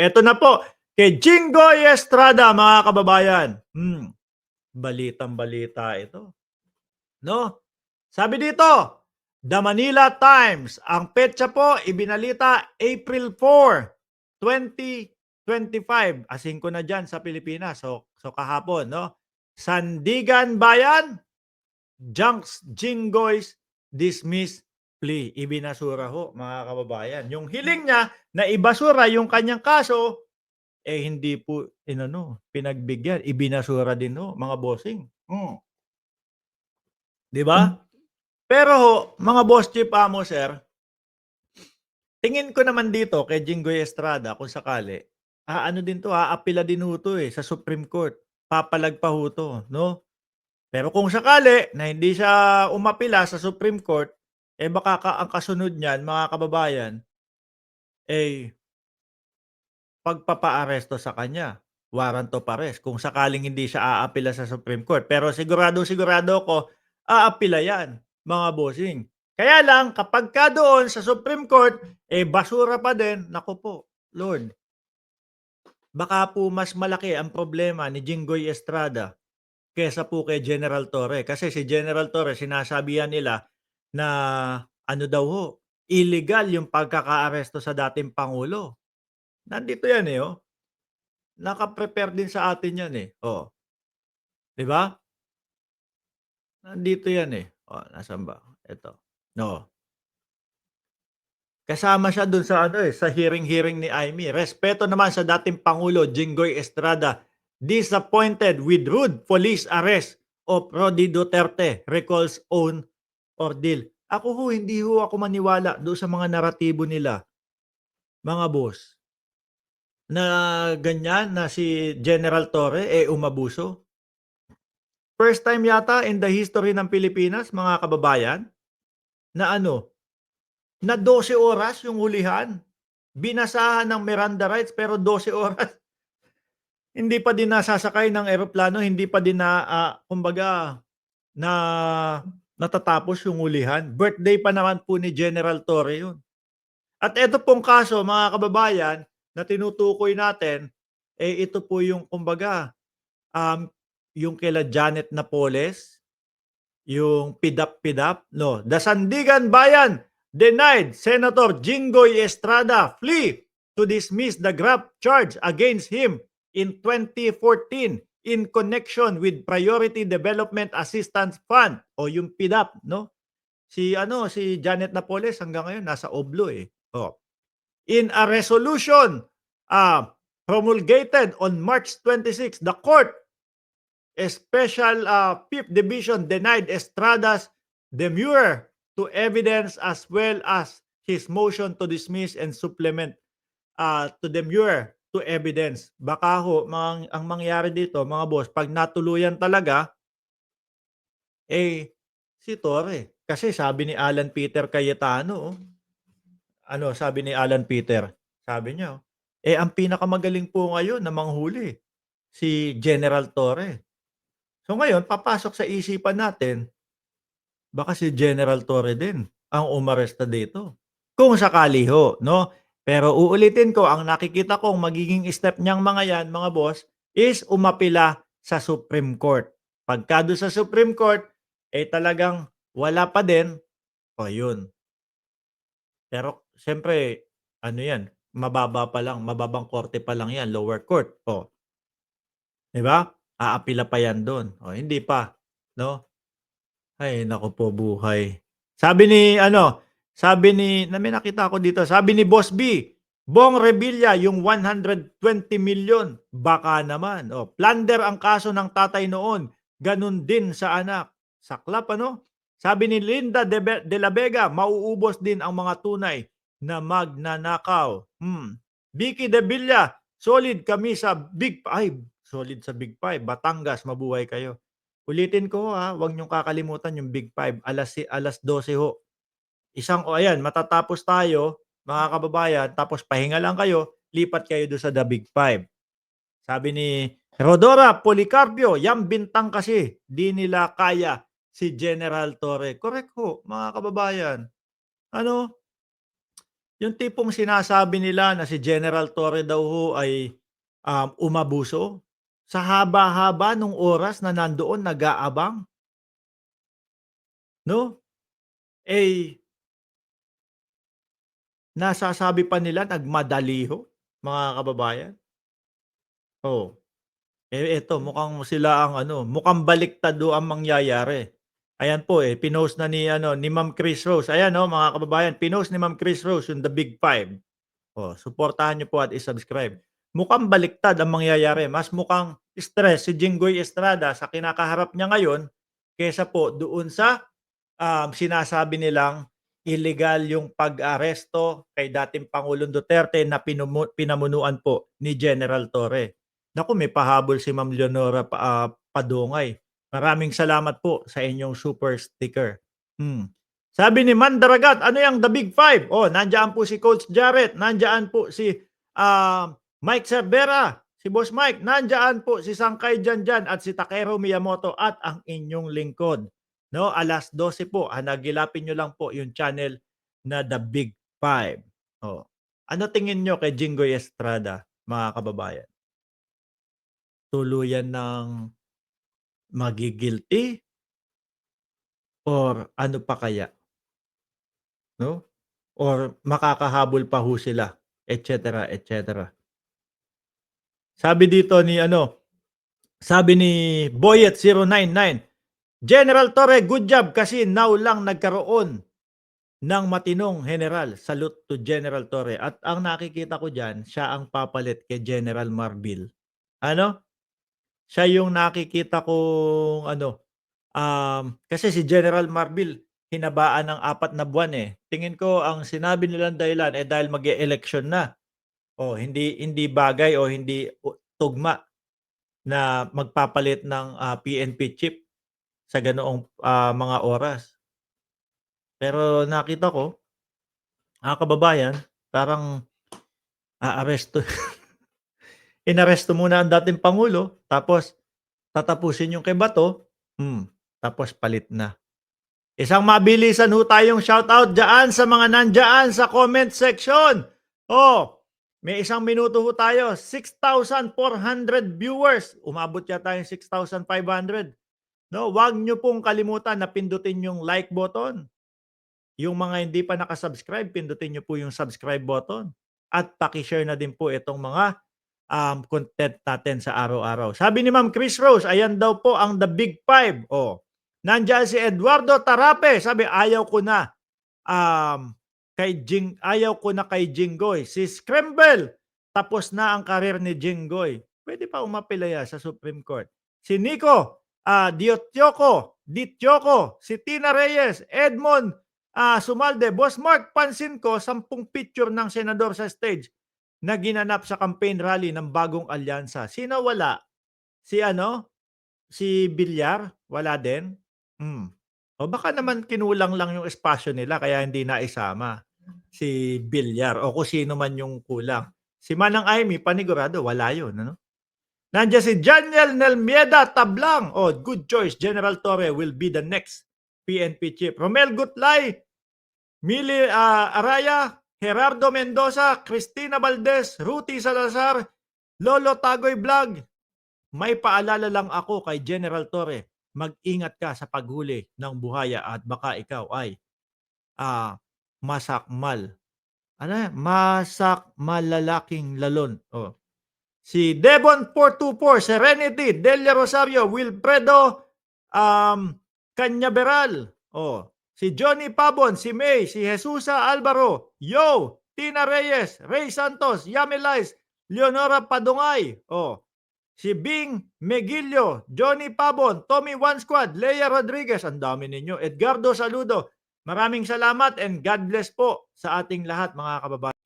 eto na po, kay Jinggoy Estrada mga kababayan. Balitang-balita ito, 'no? Sabi dito, The Manila Times, ang petsa po ibinalita April 4, 2025. Asin ko na diyan sa Pilipinas. So kahapon, 'no? Sandigan Bayan, Junks Jinggoy's dismiss plea. Ibinasura ho mga kababayan. Yung hiling niya na ibasura yung kanyang kaso, hindi po pinagbigyan. Ibinasura din ho mga bossing. 'Di ba? Pero ho, mga boss chief amo sir, tingin ko naman dito kay Jinggoy Estrada kung sakali, ano din 'to, aapila din ho 'to, sa Supreme Court. Papalag pa ho 'to, 'no? Pero kung sakali na hindi siya umapila sa Supreme Court, baka ang kasunod niyan mga kababayan, eh, pagpapaaresto sa kanya, warrant of arrest kung sakaling hindi siya aapila sa Supreme Court. Pero siguradong-sigurado ako aapila 'yan, mga bossing. Kaya lang kapagka doon sa Supreme Court, basura pa din, naku po, Lord. Baka po mas malaki ang problema ni Jinggoy Estrada kaysa po kay General Torre. Kasi si General Torre sinasabihan nila na ano daw ho, illegal yung pagkakaaresto sa dating pangulo. Nandito 'yan, oh. Naka-prepare din sa atin 'yan, oh. 'Di ba? Nandito 'yan, Oh, nasaan ba? Ito, oo. Kasama siya dun sa sa hearing ni Imee. Respeto naman sa dating Pangulo Jinggoy Estrada, disappointed with rude police arrest of Rody Duterte, recalls own ordeal. Ako ho, hindi ho ako maniwala doon sa mga naratibo nila, mga boss, na ganyan na si General Torre, umabuso. First time yata in the history ng Pilipinas, mga kababayan, na na 12 oras yung hulihan. Binasahan ng Miranda rights pero 12 oras. Hindi pa din nasasakay ng eroplano, hindi pa din kumbaga na natatapos yung hulihan. Birthday pa naman po ni General Torre yun. At ito pong kaso, mga kababayan, na tinutukoy natin, ito po yung kumbaga, yung kila Janet Napoles, yung pidap-pidap, no? The Sandigan Bayan denied Senator Jinggoy Estrada plea to dismiss the graft charge against him in 2014 in connection with Priority Development Assistance Fund o yung PDAP, no? Si Janet Napoles hanggang ngayon nasa Oblo Oh. In a resolution promulgated on March 26, the court Special Fifth Division denied Estrada's demurrer to evidence as well as his motion to dismiss and supplement to demurrer to evidence. Baka ho, ang mangyari dito, mga boss, pag natuluyan talaga, si Torre. Kasi sabi ni Alan Peter Cayetano, ano sabi ni Alan Peter? Sabi niya, ang pinakamagaling po ngayon na manghuli, si General Torre. So ngayon, papasok sa isipan natin, baka si General Torre din ang umaresta dito. Kung sakali ho, no? Pero uulitin ko, ang nakikita kong magiging step niyang mga yan, mga boss, is umapila sa Supreme Court. Pagka doon sa Supreme Court, talagang wala pa din, yun. Pero siyempre, ano yan, mababa pa lang, mababang korte pa lang yan, lower court. 'Di ba? Aapila pa yan doon. Hindi pa, no? Ay, naku po buhay. Sabi ni may nakita ko dito, sabi ni Boss B, Bong Revilla yung 120 million, baka naman. Plunder ang kaso ng tatay noon, ganun din sa anak. Saklap Sabi ni Linda de la Vega, mauubos din ang mga tunay na magnanakaw. Vicky de Villa, solid kami sa Big Five. Solid sa Big Five. Batangas, mabuhay kayo. Ulitin ko huwag niyong kakalimutan yung Big Five. Alas 12 ho. Ayan, matatapos tayo, mga kababayan, tapos pahinga lang kayo, lipat kayo doon sa The Big Five. Sabi ni Rodora Policarpio, yang bintang kasi, di nila kaya si General Torre. Correct ho, mga kababayan. Yung tipong sinasabi nila na si General Torre daw ho ay, umabuso sa haba-haba nung oras na nandoon nag-aabang, 'no? Eh, nasasabi pa nila nagmadali ho, mga kababayan. Oh, eto mukhang sila ang ano, mukhang baliktad ho ang mangyayari. Ayan po, pinost na ni Ma'am Chris Rose. Ayan, mga kababayan, pinost ni Ma'am Chris Rose yung The Big Five. Oh, suportahan niyo po at i-subscribe. Mukhang baliktad ang mangyayari. Mas mukhang stress si Jinggoy Estrada sa kinakaharap niya ngayon kaysa po doon sa sinasabi nilang illegal yung pag-aresto kay dating Pangulong Duterte na pinamunuan po ni General Torre. Naku, may pahabol si Ma'am Leonora Padungay. Maraming salamat po sa inyong super sticker. Sabi ni Mandaragat, ano yung The Big Five? Oh, nandiyan po si Coach Jarrett, nandiyan po si Mike Cervera, si Boss Mike, nandiyan po si Sangkay Janjan at si Takero Miyamoto at ang inyong lingkod. No, 12:00 po, hanagilapin nyo lang po yung channel na The Big Five. Oh. Ano tingin nyo kay Jinggoy Estrada, mga kababayan? Tuluyan ng magigilty or ano pa kaya? No? Or makakahabol pa ho sila, et cetera, et cetera. Sabi dito sabi ni Boyet099, General Torre, good job kasi now lang nagkaroon ng matinong general. Salute to General Torre. At ang nakikita ko diyan, siya ang papalit kay General Marbil. Ano? Siya yung nakikita kong kasi si General Marbil hinabaan ng 4 na buwan, Tingin ko ang sinabi nilang dahilan, dahil mag-e-eleksyon na. O hindi bagay o hindi tugma na magpapalit ng, PNP chief sa ganoong, mga oras. Pero nakita ko, mga kababayan, parang aaresto inaresto muna ang dating pangulo, tapos tatapusin yung kay Bato, tapos palit na. Isang mabilisan ho tayong shoutout diyaan sa mga nandiyaan sa comment section. Oh, may 1 minuto ho tayo, 6,400 viewers. Umabot yata yung 6,500. No, wag niyo pong kalimutan na pindutin yung like button. Yung mga hindi pa naka-subscribe, pindutin niyo po yung subscribe button. At paki-share na din po itong mga content natin sa araw-araw. Sabi ni Ma'am Chris Rose, ayan daw po ang The Big Five. Oh, nandiyan si Eduardo Tarape, sabi ayaw ko na ayaw ko na kay Jinggoy. Si Scramble, tapos na ang karir ni Jinggoy. Pwede pa umapelaya sa Supreme Court. Si Nico Ditioco, si Tina Reyes, Edmond Sumalde, Boss Mark, pansin ko 10 picture ng senador sa stage na ginanap sa campaign rally ng bagong alyansa. Sino wala? Si Villar? Wala din? O baka naman kinulang lang yung espasyo nila kaya hindi naisama si Villar o kung sino man yung kulang. Si Manang Aimee, panigurado, wala yun. Nandiyan si Janiel Nelmieda Tablang. Oh, good choice. General Torre will be the next PNP chief. Romel Gutlay, Mili Araya, Gerardo Mendoza, Cristina Valdez, Ruti Salazar, Lolo Tagoy Vlog. May paalala lang ako kay General Torre. Mag-ingat ka sa paghuli ng buhaya at baka ikaw ay masakmal. Masakmalalaking lalon. Oh. Si Devon 424, Serenity, Delia Rosario, Wilfredo Canyaveral. Oh. Si Johnny Pabon, si May, si Jesusa Alvaro, Yo, Tina Reyes, Ray Santos, Yamilais, Leonora Padungay. Oh. Si Bing Megilio, Johnny Pabon, Tommy One Squad, Leia Rodriguez, ang dami ninyo. Edgardo Saludo. Maraming salamat and God bless po sa ating lahat, mga kababayan.